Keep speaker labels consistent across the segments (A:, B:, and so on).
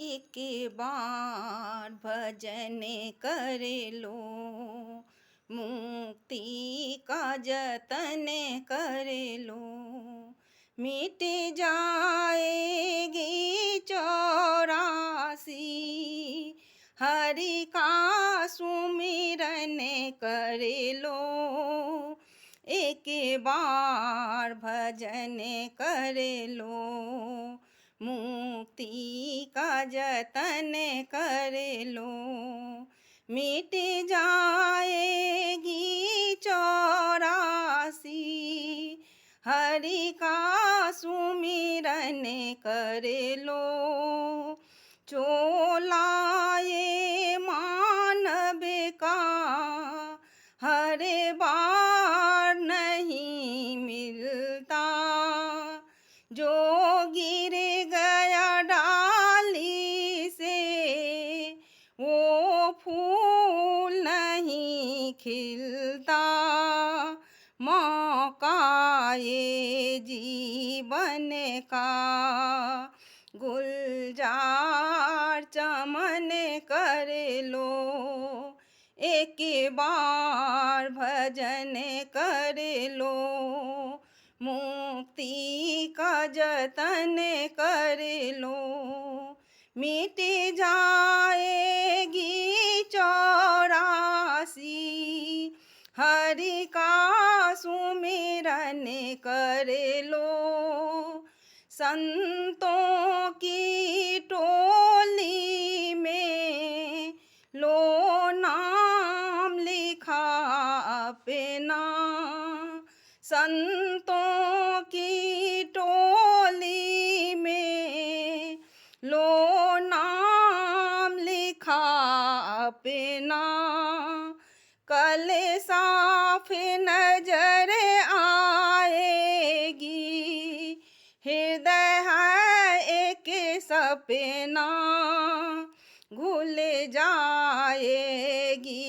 A: एक बार भजन कर लो, मुक्ति का जतन कर लो। मिट जाएगी 84, हरि का सुमिरन कर लो। एक बार भजन कर लो, मुक्ति का जतन कर लो। मिट जाएगी 84, हरि का सुमिरन कर लो। चोलाए मानव का हर बार नहीं मिलता, जो गिर गया डाली से वो फूल नहीं खिलता। मौका ये जीवन का गुलजार चमन कर लो। एक बार भजन कर लो, मुक्ति का जतन कर लो। मिट जाएगी 84, हरि का सुमिरन कर लो। संतों की टोली में लो नाम लिखा अपना। संतों की टोली में लो नाम लिखा अपना। कल साफ नजर आएगी, हृदय है एक सपना। घुल जाएगी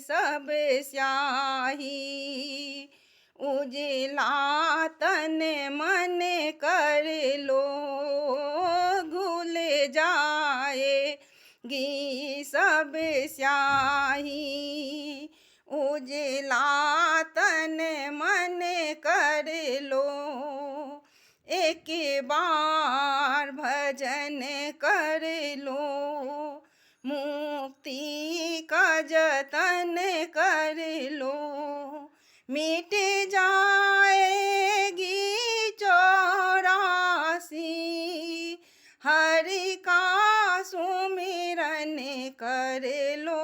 A: सब स्याही, उजला तन मन कर लो। घुल जाएगी सब स्याही, उजला तन मन कर लो। एक बार भजन कर लो, मुक्ति का जतन कर लो। मिट जाएगी 84, हरि का सुमिरन कर लो।